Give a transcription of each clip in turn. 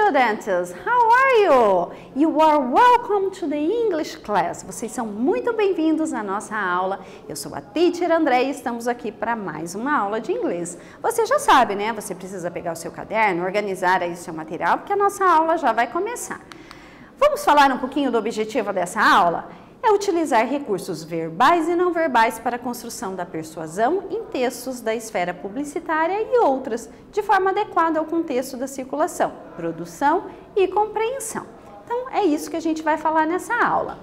students, how are you? You are welcome to the English class. Vocês são muito bem-vindos à nossa aula. Eu sou a Teacher André e estamos aqui para mais uma aula de inglês. Você já sabe, né? Você precisa pegar o seu caderno, organizar aí o seu material, porque a nossa aula já vai começar. Vamos falar um pouquinho do objetivo dessa aula? É utilizar recursos verbais e não verbais para a construção da persuasão em textos da esfera publicitária e outras, de forma adequada ao contexto da circulação, produção e compreensão. Então, é isso que a gente vai falar nessa aula.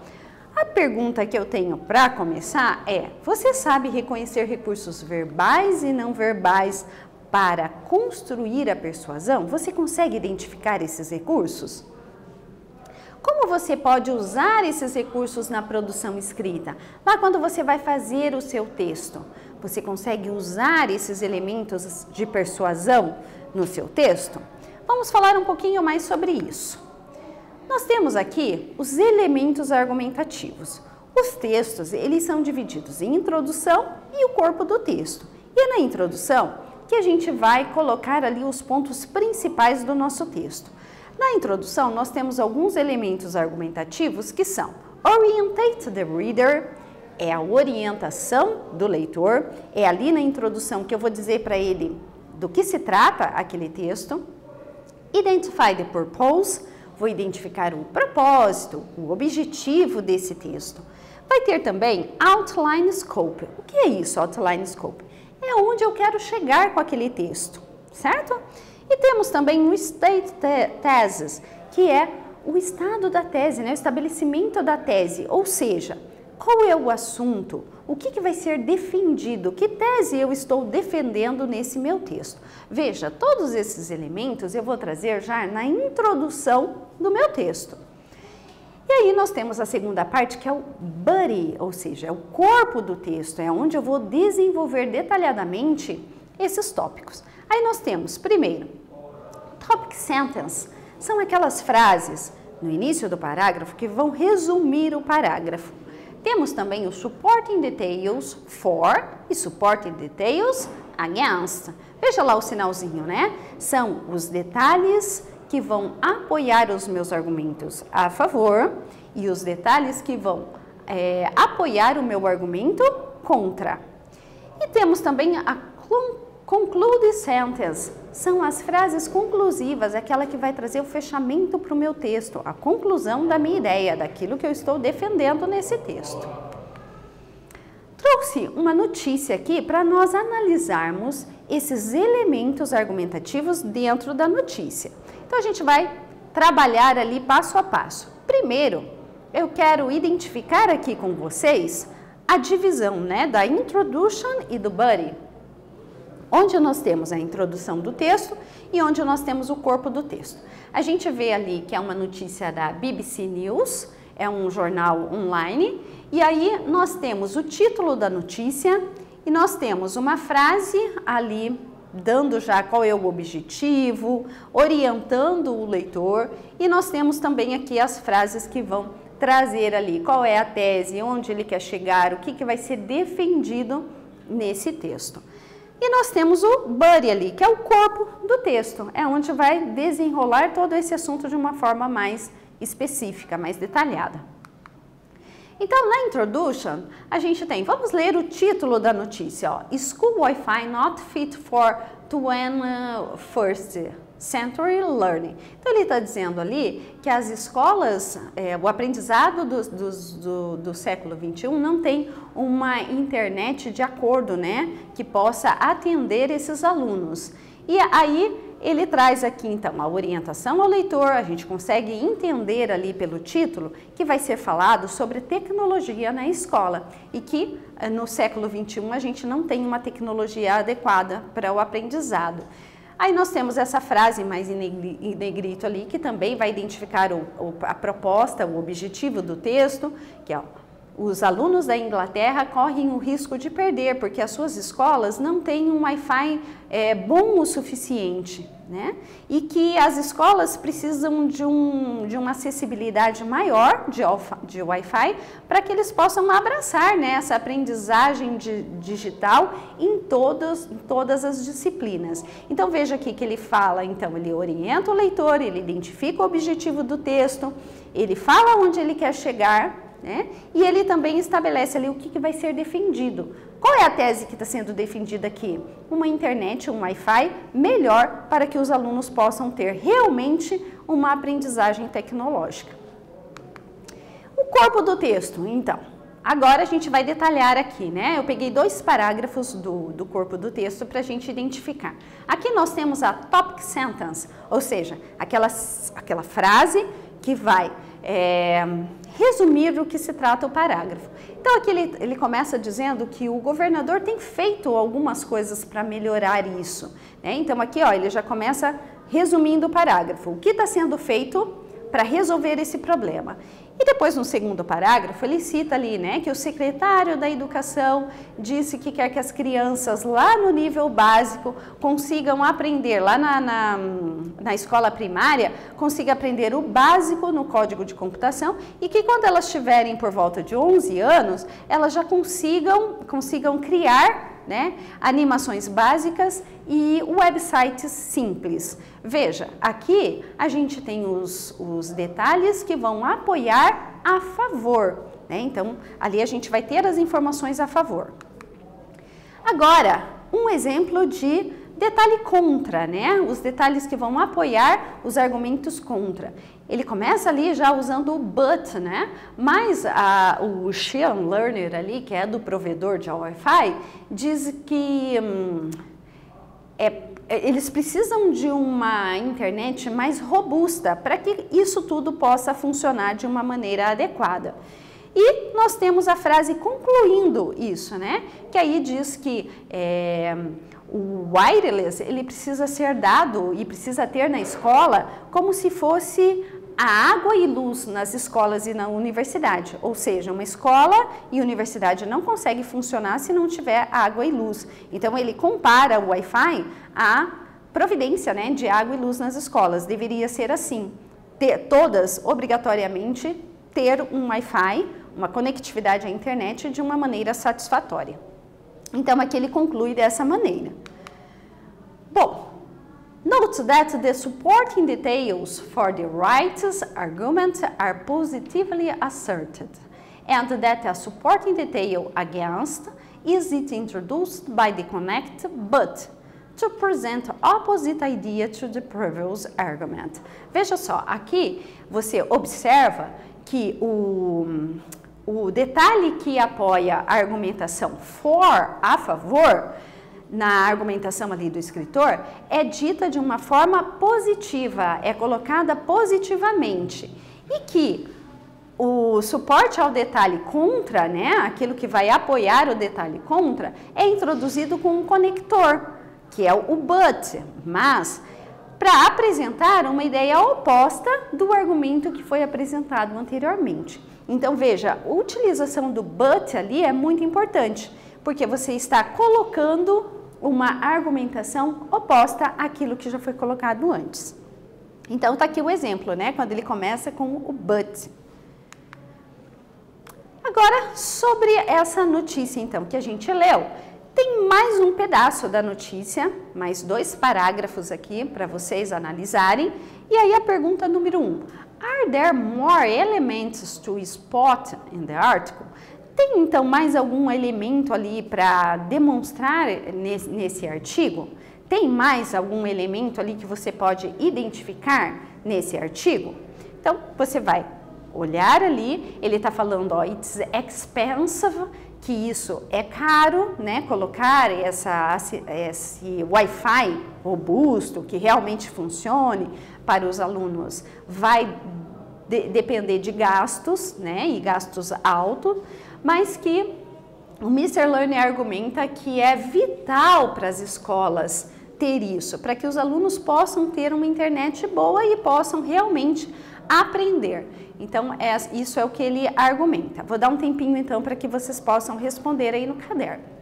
A pergunta que eu tenho para começar é: você sabe reconhecer recursos verbais e não verbais para construir a persuasão? Você consegue identificar esses recursos? Como você pode usar esses recursos na produção escrita? Lá quando você vai fazer o seu texto, você consegue usar esses elementos de persuasão no seu texto? Vamos falar um pouquinho mais sobre isso. Nós temos aqui os elementos argumentativos. Os textos, eles são divididos em introdução e o corpo do texto. E é na introdução que a gente vai colocar ali os pontos principais do nosso texto. Na introdução, nós temos alguns elementos argumentativos que são orientate the reader, é a orientação do leitor, é ali na introdução que eu vou dizer para ele do que se trata aquele texto. Identify the purpose, vou identificar o propósito, o objetivo desse texto. Vai ter também outline scope. O que é isso, outline scope? É onde eu quero chegar com aquele texto, certo? E temos também o state thesis, que é o estado da tese, né? O estabelecimento da tese, ou seja, qual é o assunto, o que vai ser defendido, que tese eu estou defendendo nesse meu texto. Veja, todos esses elementos eu vou trazer já na introdução do meu texto. E aí nós temos a segunda parte, que é o body, ou seja, é o corpo do texto, é onde eu vou desenvolver detalhadamente esses tópicos. Aí nós temos, primeiro, topic sentence, são aquelas frases no início do parágrafo que vão resumir o parágrafo. Temos também os supporting details for e supporting details against. Veja lá o sinalzinho, né? São os detalhes que vão apoiar os meus argumentos a favor e os detalhes que vão apoiar o meu argumento contra. E temos também a conclude sentence, são as frases conclusivas, aquela que vai trazer o fechamento para o meu texto, a conclusão da minha ideia, daquilo que eu estou defendendo nesse texto. Trouxe uma notícia aqui para nós analisarmos esses elementos argumentativos dentro da notícia. Então a gente vai trabalhar ali passo a passo. Primeiro, eu quero identificar aqui com vocês a divisão, né, da introduction e do body. Onde nós temos a introdução do texto e onde nós temos o corpo do texto. A gente vê ali que é uma notícia da BBC News, é um jornal online, e aí nós temos o título da notícia e nós temos uma frase ali dando já qual é o objetivo, orientando o leitor, e nós temos também aqui as frases que vão trazer ali qual é a tese, onde ele quer chegar, o que vai ser defendido nesse texto. E nós temos o body ali, que é o corpo do texto, é onde vai desenrolar todo esse assunto de uma forma mais específica, mais detalhada. Então, na introduction, a gente tem, vamos ler o título da notícia, ó, School Wi-Fi not fit for 21st century learning. Então, ele está dizendo ali que as escolas, o aprendizado do século XXI não tem uma internet de acordo, né, que possa atender esses alunos. E aí, ele traz aqui, então, a orientação ao leitor, a gente consegue entender ali pelo título que vai ser falado sobre tecnologia na escola e que no século XXI a gente não tem uma tecnologia adequada para o aprendizado. Aí nós temos essa frase mais em negrito ali, que também vai identificar a proposta, o objetivo do texto, que é os alunos da Inglaterra correm o risco de perder, porque as suas escolas não têm um Wi-Fi bom o suficiente, né? E que as escolas precisam de uma acessibilidade maior de Wi-Fi para que eles possam abraçar, né, essa aprendizagem digital em todas as disciplinas. Então veja aqui que ele fala, então ele orienta o leitor, ele identifica o objetivo do texto, ele fala onde ele quer chegar, né? E ele também estabelece ali o que vai ser defendido. Qual é a tese que está sendo defendida aqui? Uma internet, um Wi-Fi melhor para que os alunos possam ter realmente uma aprendizagem tecnológica. O corpo do texto, então. Agora a gente vai detalhar aqui, né? Eu peguei 2 parágrafos do corpo do texto para a gente identificar. Aqui nós temos a topic sentence, ou seja, aquela frase que vai resumir do que se trata o parágrafo. Então aqui ele começa dizendo que o governador tem feito algumas coisas para melhorar isso, né? Então aqui ó, ele já começa resumindo o parágrafo. O que está sendo feito para resolver esse problema? E depois, no segundo parágrafo, ele cita ali, né, que o secretário da Educação disse que quer que as crianças lá no nível básico consigam aprender, lá na escola primária, consigam aprender o básico no código de computação e que quando elas tiverem por volta de 11 anos, elas já consigam criar, né, animações básicas e websites simples. Veja, aqui a gente tem os detalhes que vão apoiar a favor, né? Então, ali a gente vai ter as informações a favor. Agora, um exemplo de detalhe contra, né? Os detalhes que vão apoiar os argumentos contra. Ele começa ali já usando o but, né? Mas o Sheeran Learner ali, que é do provedor de Wi-Fi, diz que eles precisam de uma internet mais robusta para que isso tudo possa funcionar de uma maneira adequada. E nós temos a frase concluindo isso, né? Que aí diz que o wireless, ele precisa ser dado e precisa ter na escola como se fosse a água e luz nas escolas e na universidade. Ou seja, uma escola e universidade não consegue funcionar se não tiver água e luz. Então, ele compara o Wi-Fi à providência, né, de água e luz nas escolas. Deveria ser assim. Todas, obrigatoriamente, ter um Wi-Fi, uma conectividade à internet de uma maneira satisfatória. Então, aqui ele conclui dessa maneira. Bom, note that the supporting details for the right's argument are positively asserted, and that a supporting detail against is it introduced by the connect but to present opposite idea to the previous argument. Veja só, aqui você observa que o detalhe que apoia a argumentação for, a favor, na argumentação ali do escritor, é dita de uma forma positiva, é colocada positivamente. E que o suporte ao detalhe contra, né, aquilo que vai apoiar o detalhe contra, é introduzido com um conector, que é o but, mas para apresentar uma ideia oposta do argumento que foi apresentado anteriormente. Então veja, a utilização do but ali é muito importante, porque você está colocando uma argumentação oposta àquilo que já foi colocado antes. Então está aqui o exemplo, né, quando ele começa com o but. Agora, sobre essa notícia então que a gente leu, tem mais um pedaço da notícia, mais 2 parágrafos aqui para vocês analisarem. E aí a pergunta número 1. Are there more elements to spot in the article? Tem então mais algum elemento ali para demonstrar nesse artigo? Tem mais algum elemento ali que você pode identificar nesse artigo? Então, você vai olhar ali, ele está falando, ó, it's expensive, que isso é caro, né? Colocar esse Wi-Fi robusto, que realmente funcione para os alunos, vai depender de gastos, né? E gastos altos, mas que o Mr. Learning argumenta que é vital para as escolas ter isso, para que os alunos possam ter uma internet boa e possam realmente aprender. Então, isso é o que ele argumenta. Vou dar um tempinho, então, para que vocês possam responder aí no caderno.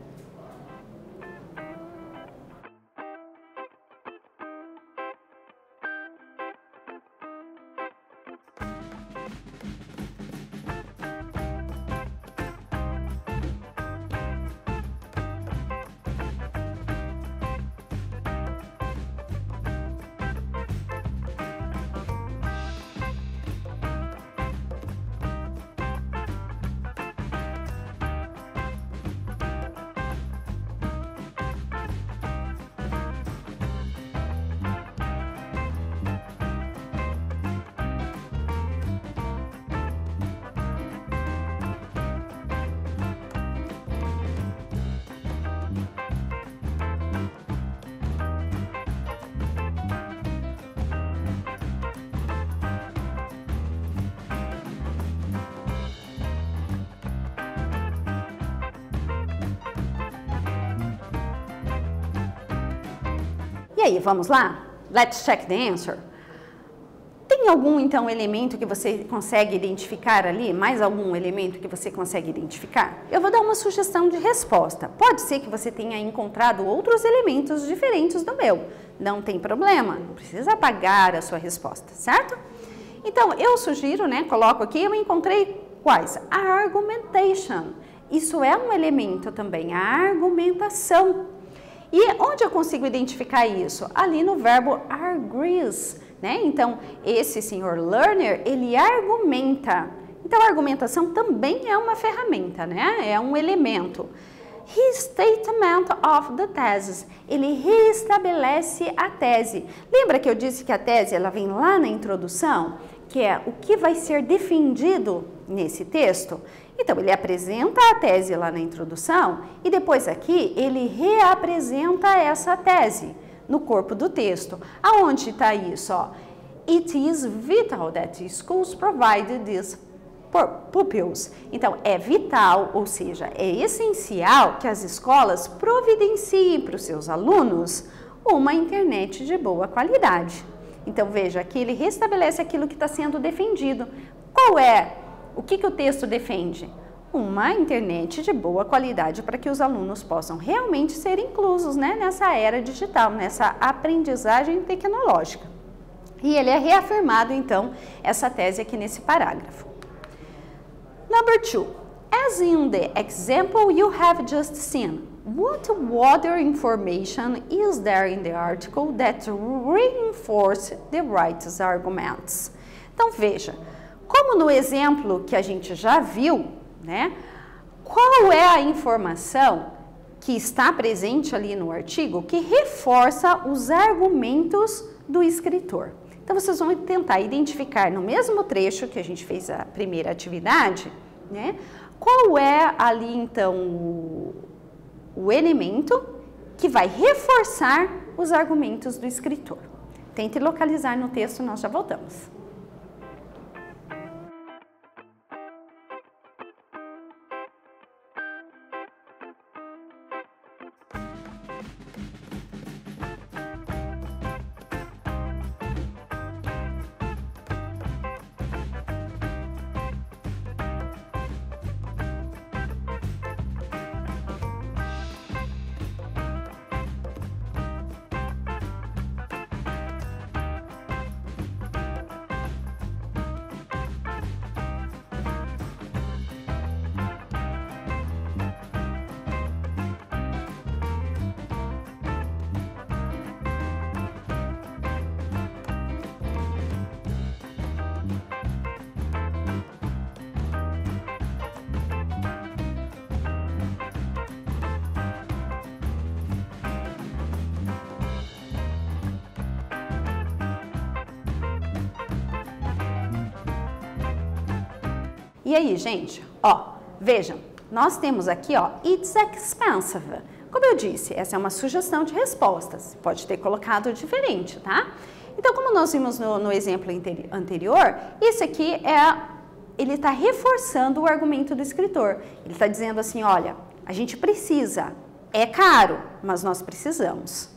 E aí, vamos lá? Let's check the answer. Tem algum, então, elemento que você consegue identificar ali? Mais algum elemento que você consegue identificar? Eu vou dar uma sugestão de resposta. Pode ser que você tenha encontrado outros elementos diferentes do meu. Não tem problema, não precisa apagar a sua resposta, certo? Então, eu sugiro, né, coloco aqui, eu encontrei quais? A argumentation. Isso é um elemento também, a argumentação. E onde eu consigo identificar isso? Ali no verbo agrees, né? Então, esse senhor learner, ele argumenta. Então, a argumentação também é uma ferramenta, né? É um elemento. Restatement of the thesis. Ele reestabelece a tese. Lembra que eu disse que a tese, ela vem lá na introdução? Que é o que vai ser defendido nesse texto? Então, ele apresenta a tese lá na introdução e depois aqui ele reapresenta essa tese no corpo do texto. Aonde está isso? Ó? It is vital that schools provide these pupils. Então, é vital, ou seja, é essencial que as escolas providenciem para os seus alunos uma internet de boa qualidade. Então, veja, aqui ele restabelece aquilo que está sendo defendido. Qual é? O que o texto defende? Uma internet de boa qualidade para que os alunos possam realmente ser inclusos, né, nessa era digital, nessa aprendizagem tecnológica. E ele é reafirmado, então, essa tese aqui nesse parágrafo. Number 2. As in the example you have just seen, what other information is there in the article that reinforce the writer's arguments? Então, veja. Como no exemplo que a gente já viu, né? Qual é a informação que está presente ali no artigo que reforça os argumentos do escritor? Então, vocês vão tentar identificar no mesmo trecho que a gente fez a primeira atividade, né? Qual é ali, então, o elemento que vai reforçar os argumentos do escritor? Tente localizar no texto, nós já voltamos. E aí, gente, ó, vejam, nós temos aqui, ó, it's expensive. Como eu disse, essa é uma sugestão de respostas, pode ter colocado diferente, tá? Então, como nós vimos no exemplo anterior, esse aqui ele está reforçando o argumento do escritor. Ele está dizendo assim, olha, a gente precisa, é caro, mas nós precisamos.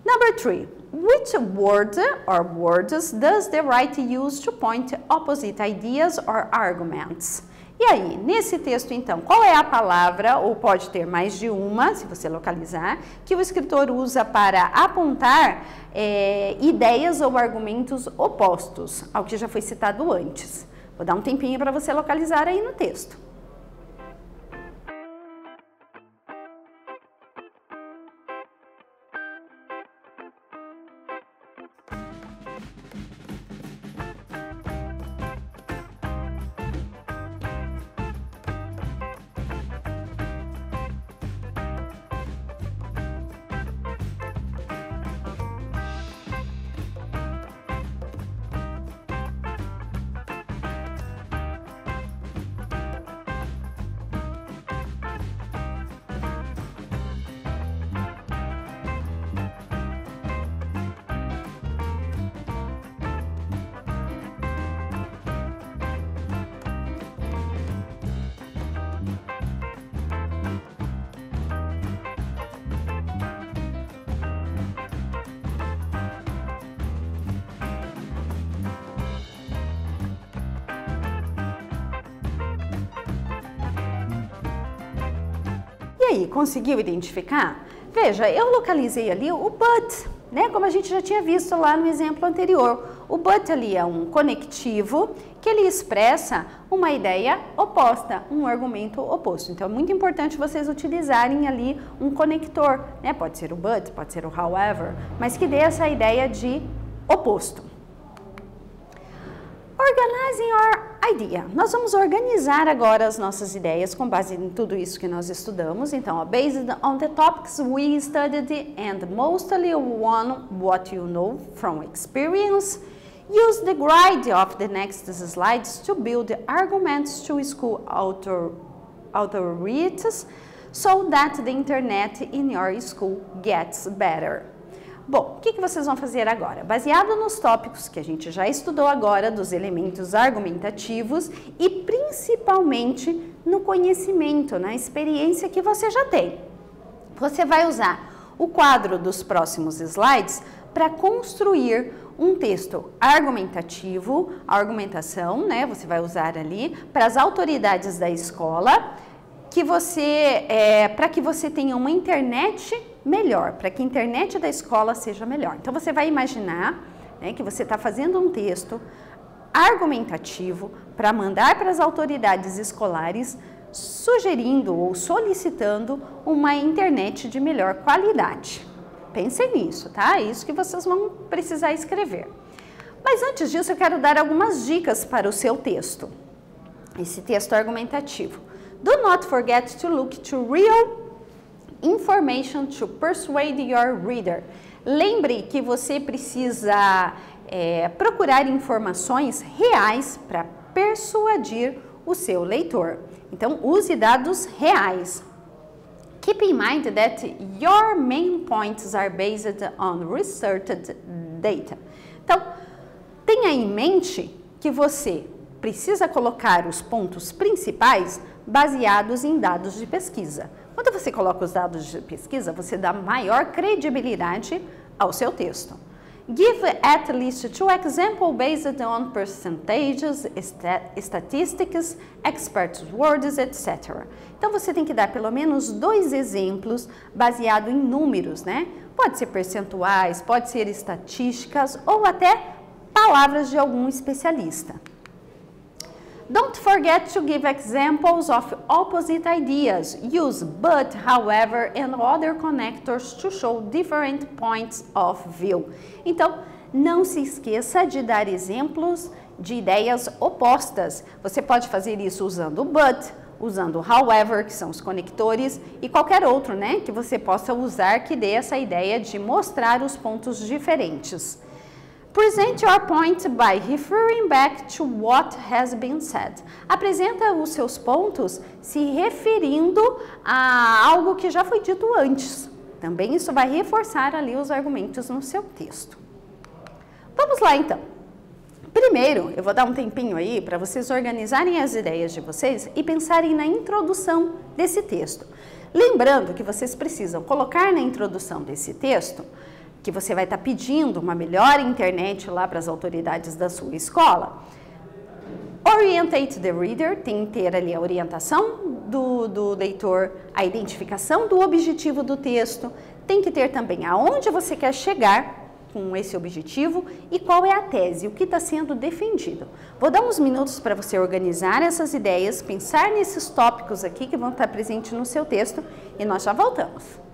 Number 3. Which word or words does the writer use to point opposite ideas or arguments? E aí, nesse texto, então, qual é a palavra, ou pode ter mais de uma, se você localizar, que o escritor usa para apontar ideias ou argumentos opostos ao que já foi citado antes? Vou dar um tempinho para você localizar aí no texto. E aí, conseguiu identificar? Veja, eu localizei ali o but, né? Como a gente já tinha visto lá no exemplo anterior. O but ali é um conectivo que ele expressa uma ideia oposta, um argumento oposto. Então, é muito importante vocês utilizarem ali um conector, né? Pode ser o but, pode ser o however, mas que dê essa ideia de oposto. Organizing our idea. Nós vamos organizar agora as nossas ideias com base em tudo isso que nós estudamos. Então, based on the topics we studied and mostly on what you know from experience, use the grid of the next slides to build arguments to school authorities so that the internet in your school gets better. Bom, o que vocês vão fazer agora? Baseado nos tópicos que a gente já estudou agora, dos elementos argumentativos e principalmente no conhecimento, na experiência que você já tem. Você vai usar o quadro dos próximos slides para construir um texto argumentativo, a argumentação, né? Você vai usar ali para as autoridades da escola, para que você tenha uma internet melhor, para que a internet da escola seja melhor. Então, você vai imaginar, né, que você está fazendo um texto argumentativo para mandar para as autoridades escolares, sugerindo ou solicitando uma internet de melhor qualidade. Pensem nisso, tá? É isso que vocês vão precisar escrever. Mas antes disso, eu quero dar algumas dicas para o seu texto, esse texto argumentativo. Do not forget to look to real information to persuade your reader. Lembre que você precisa procurar informações reais para persuadir o seu leitor. Então, use dados reais. Keep in mind that your main points are based on researched data. Então, tenha em mente que você precisa colocar os pontos principais baseados em dados de pesquisa. Quando você coloca os dados de pesquisa, você dá maior credibilidade ao seu texto. Give at least 2 examples based on percentages, statistics, experts' words, etc. Então, você tem que dar pelo menos 2 exemplos baseados em números, né? Pode ser percentuais, pode ser estatísticas ou até palavras de algum especialista. Don't forget to give examples of opposite ideas. Use but, however, and other connectors to show different points of view. Então, não se esqueça de dar exemplos de ideias opostas. Você pode fazer isso usando but, usando however, que são os conectores, e qualquer outro, né, que você possa usar que dê essa ideia de mostrar os pontos diferentes. Present your point by referring back to what has been said. Apresenta os seus pontos se referindo a algo que já foi dito antes. Também isso vai reforçar ali os argumentos no seu texto. Vamos lá então. Primeiro, eu vou dar um tempinho aí para vocês organizarem as ideias de vocês e pensarem na introdução desse texto. Lembrando que vocês precisam colocar na introdução desse texto que você vai estar pedindo uma melhor internet lá para as autoridades da sua escola. Orientate the reader, tem que ter ali a orientação do leitor, a identificação do objetivo do texto, tem que ter também aonde você quer chegar com esse objetivo e qual é a tese, o que está sendo defendido. Vou dar uns minutos para você organizar essas ideias, pensar nesses tópicos aqui que vão estar presentes no seu texto e nós já voltamos.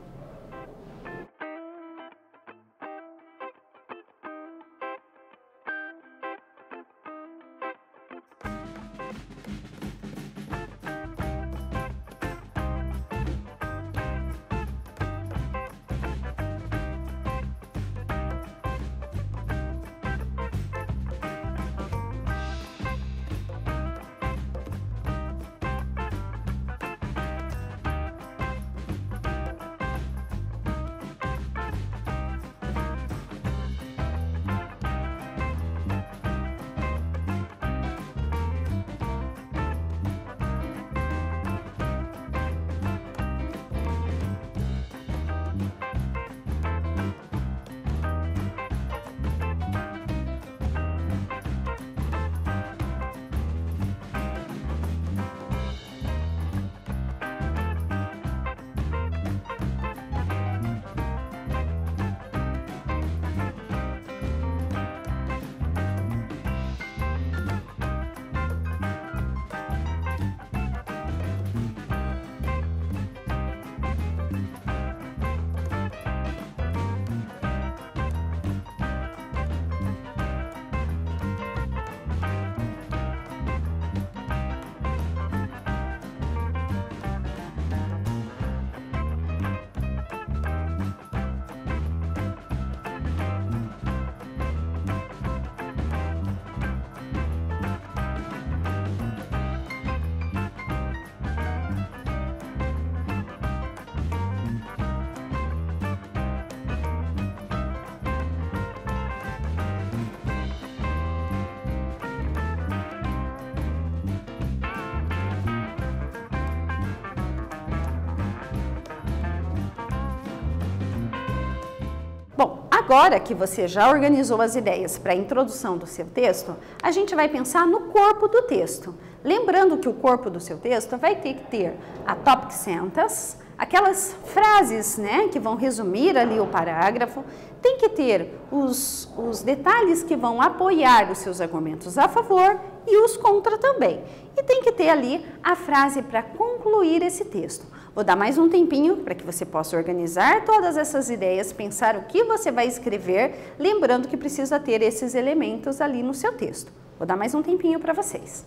Bom, agora que você já organizou as ideias para a introdução do seu texto, a gente vai pensar no corpo do texto. Lembrando que o corpo do seu texto vai ter que ter a topic sentence, aquelas frases, né, que vão resumir ali o parágrafo, tem que ter os detalhes que vão apoiar os seus argumentos a favor e os contra também. E tem que ter ali a frase para concluir esse texto. Vou dar mais um tempinho para que você possa organizar todas essas ideias, pensar o que você vai escrever, lembrando que precisa ter esses elementos ali no seu texto. Vou dar mais um tempinho para vocês.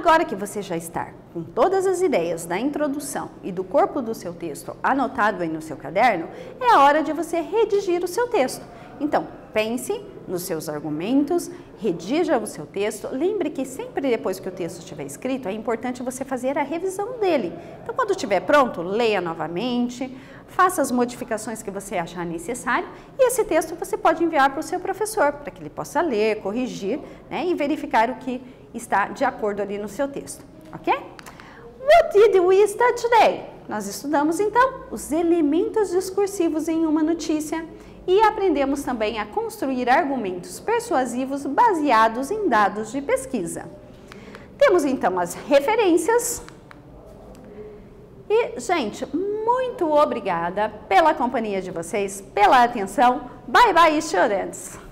Agora que você já está com todas as ideias da introdução e do corpo do seu texto anotado aí no seu caderno, é a hora de você redigir o seu texto. Então, pense nos seus argumentos, redija o seu texto. Lembre que sempre depois que o texto estiver escrito, é importante você fazer a revisão dele. Então, quando estiver pronto, leia novamente, faça as modificações que você achar necessário e esse texto você pode enviar para o seu professor, para que ele possa ler, corrigir, né, e verificar o que está de acordo ali no seu texto, ok? What did we study today? Nós estudamos, então, os elementos discursivos em uma notícia e aprendemos também a construir argumentos persuasivos baseados em dados de pesquisa. Temos, então, as referências. E, gente, muito obrigada pela companhia de vocês, pela atenção. Bye, bye, students!